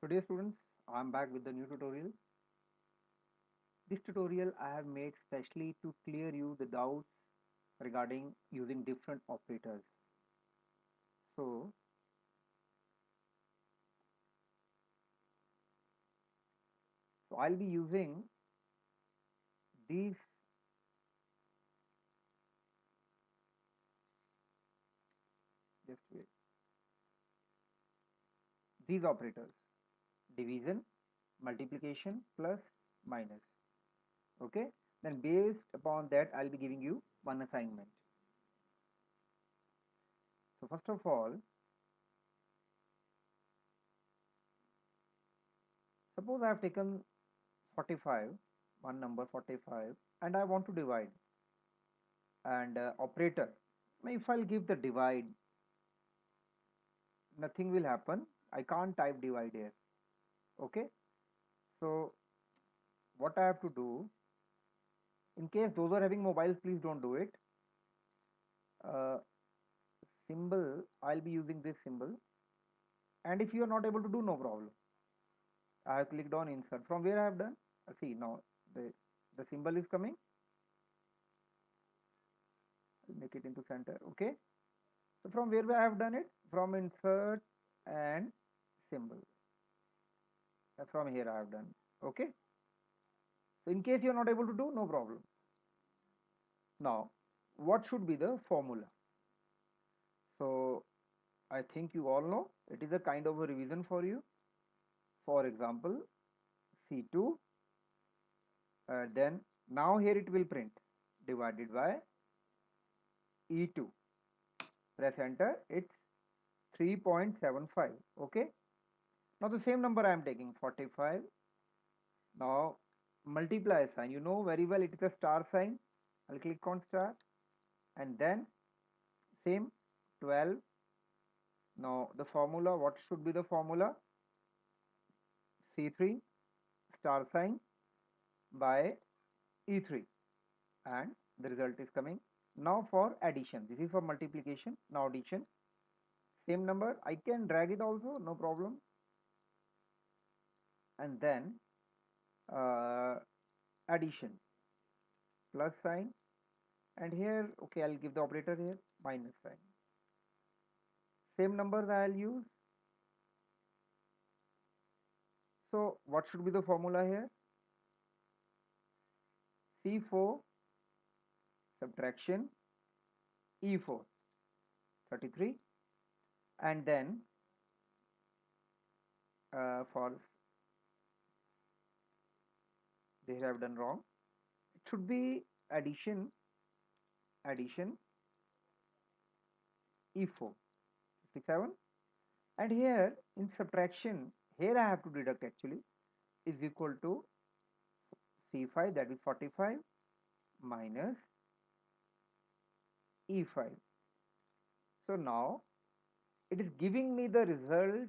So dear students, I am back with the new tutorial. This tutorial I have made specially to clear you the doubts regarding using different operators. So, I'll be using these just wait, these operators: division, multiplication, plus, minus. Okay. Then based upon that, I'll be giving you one assignment. So first of all, suppose I have taken 45, one number 45, and I want to divide. And operator, if I'll give the divide, nothing will happen. I can't type divide here. Okay. So what I have to do, in case those are having mobiles, please don't do it. uh, Symbol, I'll be using this symbol, and if you are not able to do, no problem. I have clicked on insert. From where I have done, see now the symbol is coming. I'll make it into center. Okay. So from where I have done it, from insert and symbol. From here I have done. Okay. So in case you are not able to do, no problem. Now, what should be the formula? So I think you all know it is a kind of a revision for you. For example, C2, then now here it will print divided by E2. Press enter, it's 3.75. Okay. Now the same number I am taking 45. Now multiply sign, you know very well it is a star sign. I'll click on star, and then same 12. Now the formula, what should be the formula? C3 star sign by E3, and the result is coming. Now for addition, this is for multiplication. Now addition, same number, I can drag it also, no problem. And then uh, addition, plus sign, and here, okay, I'll give the operator here, minus sign. Same numbers I'll use. So what should be the formula here? C4 subtraction E4, 33. And then for, they have done wrong, it should be addition, E4, 57. And here in subtraction, here I have to deduct actually, is equal to C5, that is 45, minus E5. So now it is giving me the result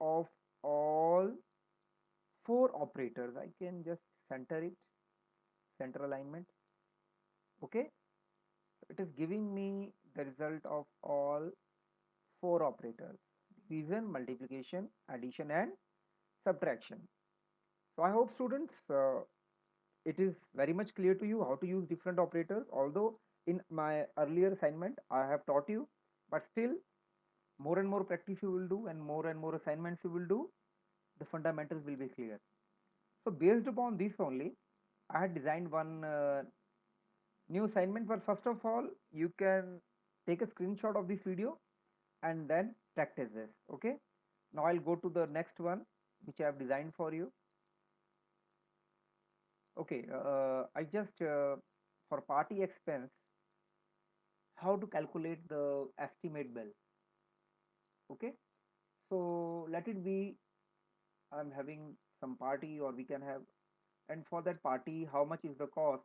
of all four operators. I can just center it, center alignment. Okay. It is giving me the result of all four operators: division, multiplication, addition, and subtraction. So I hope students, it is very much clear to you how to use different operators. Although in my earlier assignment I have taught you, but still more and more practice you will do, and more assignments you will do, the fundamentals will be clear. So based upon this only, I had designed one new assignment. But first of all, you can take a screenshot of this video and then practice this. Okay. Now I'll go to the next one which I have designed for you. Okay. I just for party expense, how to calculate the estimate bill. Okay. So let it be, I'm having some party, or we can have, and for that party how much is the cost.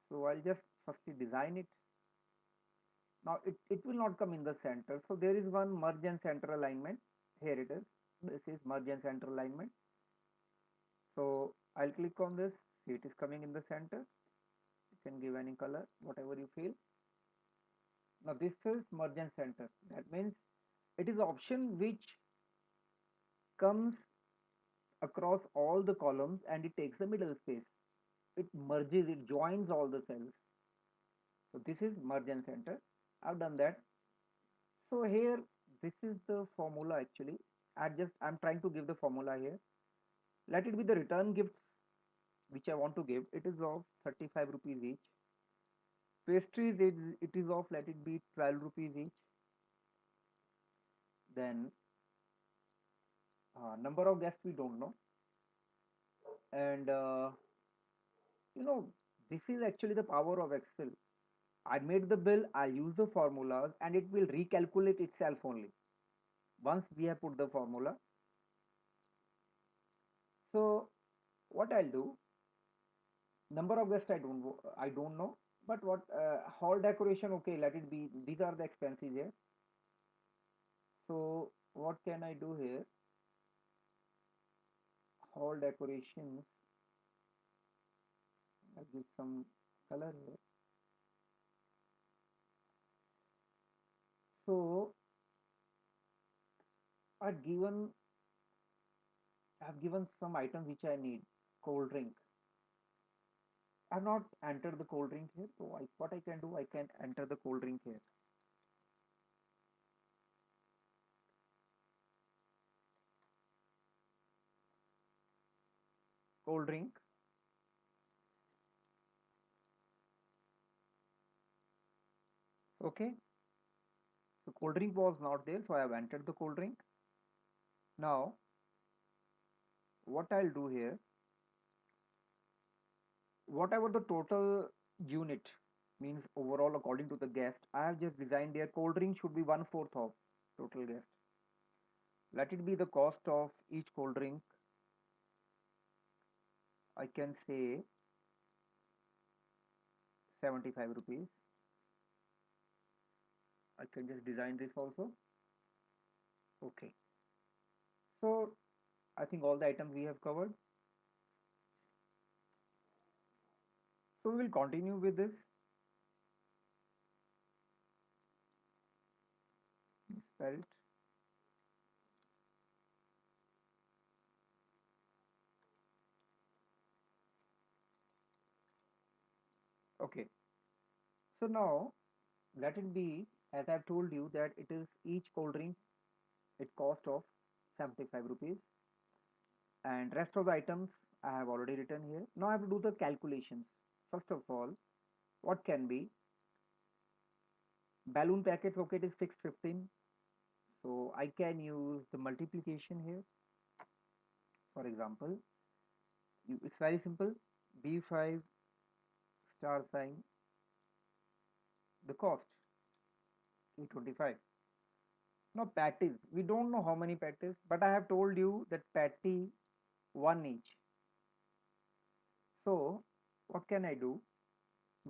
So I'll just firstly design it. Now it will not come in the center, so there is one merge and center alignment. Here it is, this is merge and center alignment. So I'll click on this, see it is coming in the center. You can give any color, whatever you feel. Now this is merge and center, that means it is option which comes across all the columns and it takes the middle space. It merges, it joins all the cells. So this is merge and center. I've done that. So here, this is the formula actually. I'm trying to give the formula here. Let it be the return gifts which I want to give. It is of 35 rupees each. Pastries, it is of, let it be 12 rupees each. Then number of guests we don't know. And you know, this is actually the power of Excel. I made the bill, I use the formulas, and it will recalculate itself only once we have put the formula. So what I'll do, number of guests I don't know, but what hall decoration, okay, let it be. These are the expenses here. So what can I do here? Hall decorations. I'll give some color here. So I've given I've given some items which I need. Cold drink. I've not entered the cold drink here. So what I can do, I can enter the cold drink here. Cold drink. Okay. So cold drink was not there, so I have entered the cold drink. Now, what I'll do here, whatever the total unit means overall according to the guest, I have just designed their cold drink should be one fourth of total guest. Let it be the cost of each cold drink. I can say 75 rupees. I can just design this also. Okay. So I think all the items we have covered. So we will continue with this. Spelled. Okay. So now let it be as I've told you that it is each cold drink it cost of 75 rupees and rest of the items I have already written here. Now I have to do the calculations. First of all, what can be balloon packets? Okay, it is fixed 15. So I can use the multiplication here. For example, it's very simple. B5 star sign the cost 825. Now patties, we don't know how many patties, but I have told you that patty one each. So what can I do?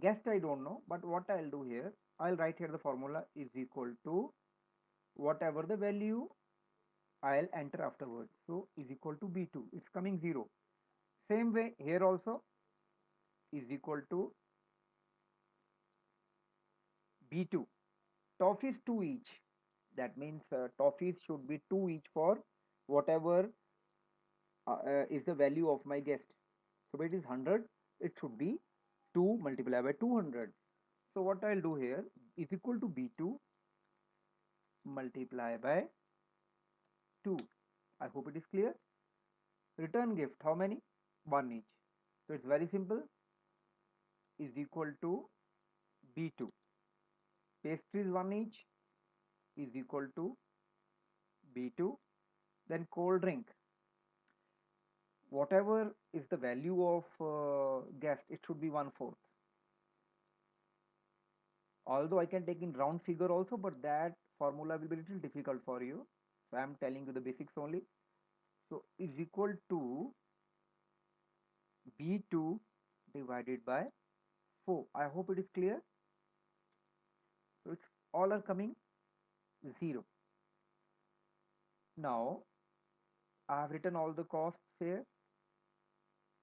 Guessed I don't know, but what I'll do here, I'll write here the formula is equal to whatever the value I'll enter afterwards. So is equal to B2. It's coming 0. Same way here also is equal to B2. Toffees 2 each. That means toffees should be 2 each for whatever is the value of my guest. So if it is 100, it should be 2 multiplied by 200. So what I'll do here is equal to B2 multiply by 2. I hope it is clear. Return gift, how many? 1 each. So it's very simple, is equal to B2. Pastries 1 each is equal to B2. Then cold drink, whatever is the value of guest, it should be one fourth. Although I can take in round figure also, but that formula will be a little difficult for you. So I am telling you the basics only. So is equal to B2 divided by 4. I hope it is clear. So it's all are coming 0. Now I have written all the costs here.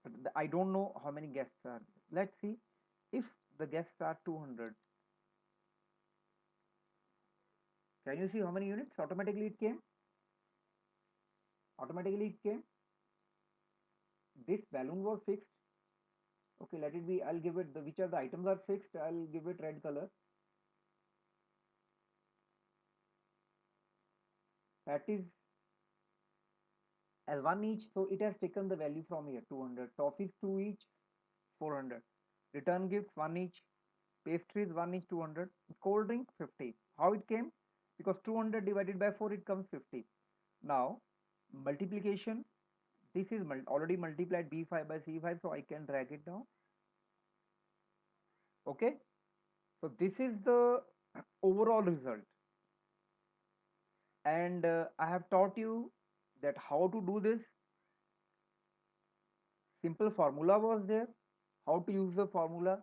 But I don't know how many guests are. Let's see if the guests are 200. Can you see how many units? Automatically it came. Automatically it came. This balloon was fixed. Okay, let it be. I'll give it the which are the items are fixed. I'll give it red color. That is as one each. So it has taken the value from here 200. Toffees two each 400. Return gifts one each. Pastries one each 200. Cold drink 50. How it came? Because 200 divided by 4 it comes 50. Now multiplication. This is already multiplied B5 by C5, so I can drag it down. Okay. So this is the overall result, and I have taught you that how to do this. Simple formula was there, how to use the formula,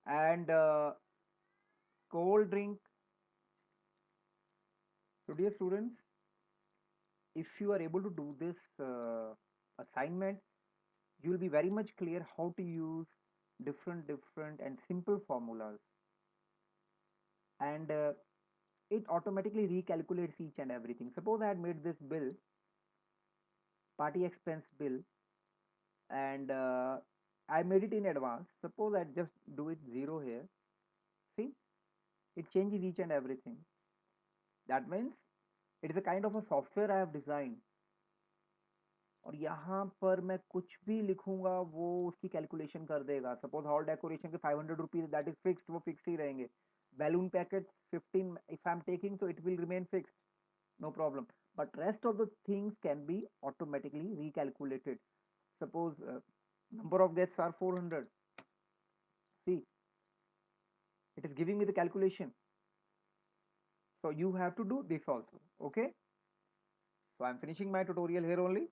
and cold drink. So dear students, if you are able to do this assignment, you will be very much clear how to use different and simple formulas, and it automatically recalculates each and everything. Suppose I had made this bill, party expense bill, and I made it in advance. Suppose I just do it 0 here. See, it changes each and everything. That means it is a kind of a software I have designed, और यहाँ पर मैं कुछ भी लिखूंगा वो उसकी calculation कर देगा. सपोज हॉल डेकोरेशन के 500 रुपीज दैट इज फिक्स्ड, वो फिक्स ही रहेंगे. Balloon packets 15 if I am taking, so it will remain fixed, no problem. But rest of the things can be automatically recalculated. Suppose number of guests are 400. See, it is giving me the calculation. So you have to do this also. Okay, so I'm finishing my tutorial here only.